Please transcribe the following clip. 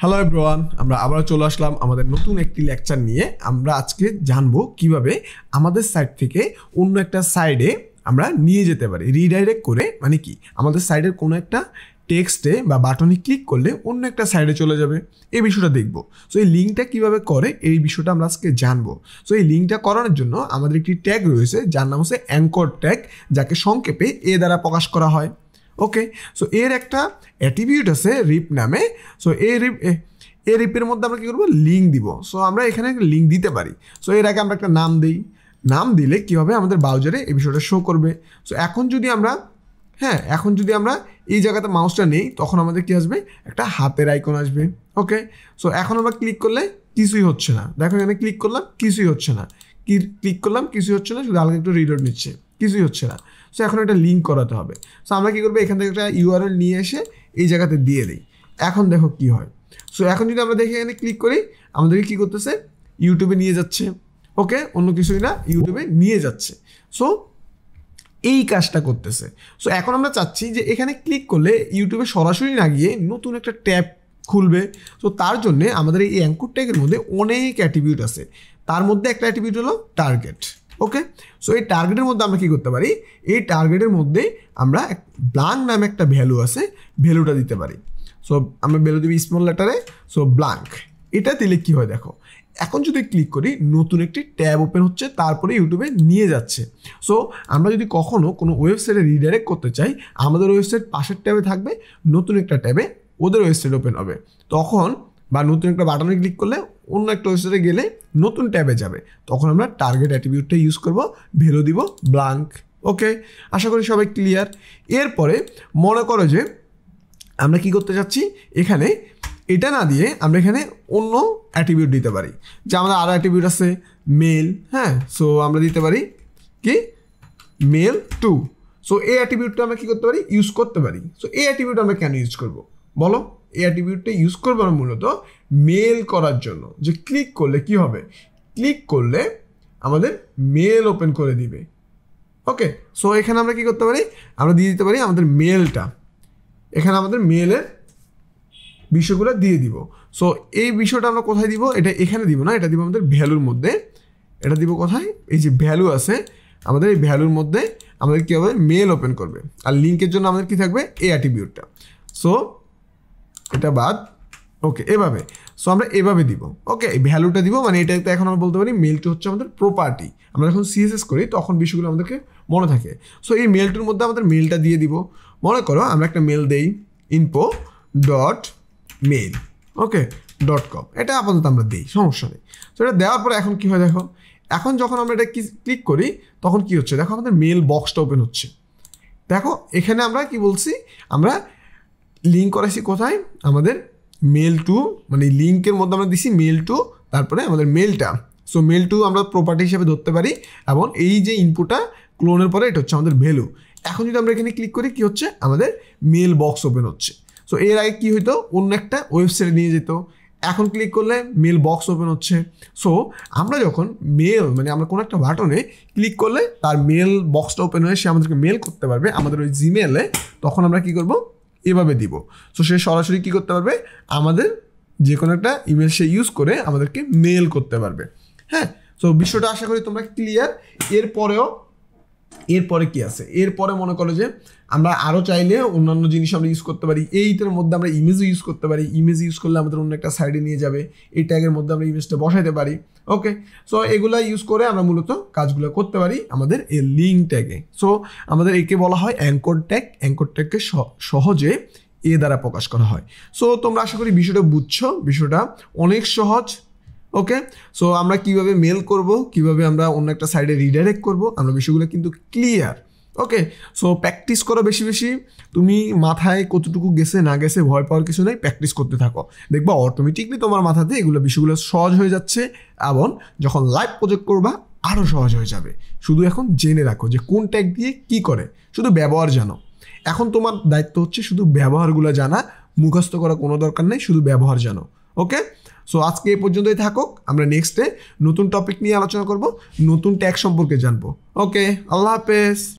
Hello everyone, আমরা আবার চলে আসলাম আমাদের নতুন একটি লেকচার নিয়ে। আমরা আজকে জানবো কিভাবে আমাদের সাইট থেকে অন্য একটা সাইডে আমরা নিয়ে যেতে পারি রিডাইরেক্ট করে। মানে কি, আমাদের সাইডের কোনো একটা টেক্সটে বা বাটনে ক্লিক করলে অন্য একটা সাইডে চলে যাবে, এই বিষয়টা দেখবো। সো এই লিঙ্কটা কীভাবে করে এই বিষয়টা আমরা আজকে জানবো। সো এই লিঙ্কটা করানোর জন্য আমাদের একটি ট্যাগ রয়েছে যার নাম হচ্ছে অ্যাঙ্কর ট্যাগ, যাকে সংক্ষেপে এ দ্বারা প্রকাশ করা হয়। ওকে, সো এর একটা অ্যাট্রিবিউট আছে রিপ নামে। সো এই রিপের মধ্যে আমরা কী করবো, লিঙ্ক দিব। সো আমরা এখানে লিঙ্ক দিতে পারি। সো এর আগে আমরা একটা নাম দিই, নাম দিলে কী হবে, আমাদের ব্রাউজারে এই বিষয়টা শো করবে। সো এখন যদি আমরা এই জায়গাতে মাউসটা নেই, তখন আমাদের কী আসবে, একটা হাতের আইকন আসবে। ওকে, সো এখন আমরা ক্লিক করলে কিছুই হচ্ছে না। দেখো এখানে ক্লিক করলাম, কিছুই হচ্ছে না। ক্লিক করলাম, কিছুই হচ্ছে না, শুধু হালকা একটু রিলোড নিচ্ছে, কিছুই হচ্ছে না। সো এখন একটা লিঙ্ক করাতে হবে। সো আমরা কী করবো, এখান থেকে একটা ইউআরএল নিয়ে এসে এই জায়গাতে দিয়ে দিই। এখন দেখো কী হয়। সো এখন যদি আমরা দেখি এখানে ক্লিক করি, আমাদেরকে কী করতেছে, ইউটিউবে নিয়ে যাচ্ছে। ওকে, অন্য কিছুই না, ইউটিউবে নিয়ে যাচ্ছে। সো এই কাজটা করতেছে। সো এখন আমরা চাচ্ছি যে এখানে ক্লিক করলে ইউটিউবে সরাসরি না গিয়ে নতুন একটা ট্যাব খুলবে। সো তার জন্যে আমাদের এই অ্যাঙ্কর ট্যাগের মধ্যে অনেক অ্যাট্রিবিউট আছে। তার মধ্যে একটা অ্যাট্রিবিউট হলো টার্গেট। ওকে, সো এই টার্গেটের মধ্যে আমরা কী করতে পারি, এই টার্গেটের মধ্যে আমরা ব্লাঙ্ক নামে একটা ভ্যালু আছে, ভ্যালুটা দিতে পারি। সো আমরা ভ্যালু দিবি স্মল লেটারে। সো ব্লাঙ্ক, এটা দিলে কী হয় দেখো, এখন যদি ক্লিক করি নতুন একটি ট্যাব ওপেন হচ্ছে, তারপরে ইউটিউবে নিয়ে যাচ্ছে। সো আমরা যদি কখনো কোনো ওয়েবসাইটে রিডাইরেক্ট করতে চাই, আমাদের ওয়েবসাইট পাশের ট্যাবে থাকবে, নতুন একটা ট্যাবে ওদের ওয়েবসাইট ওপেন হবে তখন, বা নতুন একটা বাটনে ক্লিক করলে অন্য একটা ওয়েবসাইটে গেলে নতুন ট্যাবে যাবে, তখন আমরা টার্গেট অ্যাট্রিবিউটটা ইউজ করব, ভ্যালু দিব ব্লাঙ্ক। ওকে, আশা করি সবাই ক্লিয়ার। এরপরে মনে করো যে আমরা কি করতে চাচ্ছি, এখানে এটা না দিয়ে আমরা এখানে অন্য অ্যাট্রিবিউট দিতে পারি। যে আমাদের আরও অ্যাট্রিবিউট আছে মেল। হ্যাঁ, সো আমরা দিতে পারি কি, মেল টু। সো এই অ্যাট্রিবিউটটা আমরা কী করতে পারি, ইউজ করতে পারি। সো এই অ্যাট্রিবিউট আমরা কেন ইউজ করব বলো? এই অ্যাট্রিবিউটটা ইউজ করবো আমরা মূলত মেল করার জন্য। যে ক্লিক করলে কি হবে, ক্লিক করলে আমাদের মেল ওপেন করে দিবে। ওকে, সো এখানে আমরা কী করতে পারি, আমরা দিয়ে দিতে পারি আমাদের মেলটা। এখানে আমাদের মেলের বিষয়গুলো দিয়ে দিব। সো এই বিষয়টা আমরা কোথায় দিব, এটা এখানে দিব না, এটা দিব আমাদের ভ্যালুর মধ্যে। এটা দিব কোথায়, এই যে ভ্যালু আছে আমাদের, এই ভ্যালুর মধ্যে আমাদের কী হবে, মেল ওপেন করবে। আর লিঙ্কের জন্য আমাদের কী থাকবে, এই অ্যাট্রিবিউটটা। সো এটা বাদ। ওকে, এভাবে। সো আমরা এভাবে দিব। ওকে, এই ভ্যালুটা দিব, মানে এটাতে এখন আমরা বলতে পারি মেলটা হচ্ছে আমাদের প্রপার্টি। আমরা যখন সিএসএস করি তখন বিষয়গুলো আমাদেরকে মনে থাকে। সো এই মেলটার মধ্যে আমাদের মেলটা দিয়ে দিব। মনে করো আমরা একটা মেল দেই, info.mail .com, এটা আপাতত আমরা দিই, সমস্যা নেই। তো এটা দেওয়ার পরে এখন কী হয় দেখো, এখন যখন আমরা এটা ক্লিক করি তখন কি হচ্ছে দেখো, আমাদের মেল বক্সটা ওপেন হচ্ছে। দেখো এখানে আমরা কি বলছি, আমরা লিঙ্ক করাইছি কোথায়, আমাদের মেল টু, মানে লিঙ্কের মধ্যে আমরা দিছি মেল টু, তারপরে আমাদের মেলটা। সো মেল টু আমরা প্রপার্টি হিসেবে ধরতে পারি, এবং এই যে ইনপুটটা ক্লোনের পরে এটা হচ্ছে আমাদের ভ্যালু। এখন যদি আমরা এখানে ক্লিক করি কি হচ্ছে, আমাদের মেল বক্স ওপেন হচ্ছে। সো এর আগে কী হইতো, অন্য একটা ওয়েবসাইটে নিয়ে যেত, এখন ক্লিক করলে মেল বক্স ওপেন হচ্ছে। সো আমরা যখন মেল, মানে আমরা কোনো একটা বাটনে ক্লিক করলে তার মেল বক্সটা ওপেন হয়ে সে আমাদেরকে মেল করতে পারবে আমাদের ওই জিমেলে, তখন আমরা কী করব, এভাবে দিব। সো সে সরাসরি কী করতে পারবে, আমাদের যে কোনো একটা ইমেল সে ইউজ করে আমাদেরকে মেল করতে পারবে। হ্যাঁ, সো বিষয়টা আশা করি তোমরা ক্লিয়ার। এরপরে কি আছে, এরপরে মনে করো যে আমরা আরও চাইলে অন্যান্য জিনিস আমরা ইউজ করতে পারি। এইটার মধ্যে আমরা ইমেজও ইউজ করতে পারি। ইমেজ ইউজ করলে আমাদের অন্য একটা সাইডে নিয়ে যাবে, এই ট্যাগের মধ্যে আমরা ইমেজটা বসাইতে পারি। ওকে, সো এগুলা ইউজ করে আমরা মূলত কাজগুলো করতে পারি আমাদের এই লিঙ্ক ট্যাগে। সো আমাদের একে বলা হয় অ্যাঙ্কর ট্যাগ। অ্যাঙ্কর ট্যাগকে সহজে এ দ্বারা প্রকাশ করা হয়। সো তোমরা আশা করি বিষয়টা বুঝছো, বিষয়টা অনেক সহজ। ওকে, সো আমরা কিভাবে মেল করব, কিভাবে আমরা অন্য একটা সাইডে রিডাইরেক্ট করব, আমরা বিষয়গুলো কিন্তু ক্লিয়ার। ওকে, সো প্র্যাকটিস করো বেশি বেশি। তুমি মাথায় কতটুকু গেছে না গেছে ভয় পাওয়ার কিছু নেই, প্র্যাকটিস করতে থাকো, দেখবা অটোমেটিকলি তোমার মাথাতে এগুলো বিষয়গুলো সহজ হয়ে যাচ্ছে, এবং যখন লাইভ প্রজেক্ট করবা আরও সহজ হয়ে যাবে। শুধু এখন জেনে রাখো যে কোন ট্যাগ দিয়ে কী করে, শুধু ব্যবহার জানো। এখন তোমার দায়িত্ব হচ্ছে শুধু ব্যবহারগুলো জানা, মুখস্থ করা কোনো দরকার নেই, শুধু ব্যবহার জানো। ওকে, সো আজকে এই পর্যন্তই থাকুক। আমরা নেক্সটে নতুন টপিক নিয়ে আলোচনা করব, নতুন ট্যাগ সম্পর্কে জানবো। ওকে, আল্লাহ হাফেজ।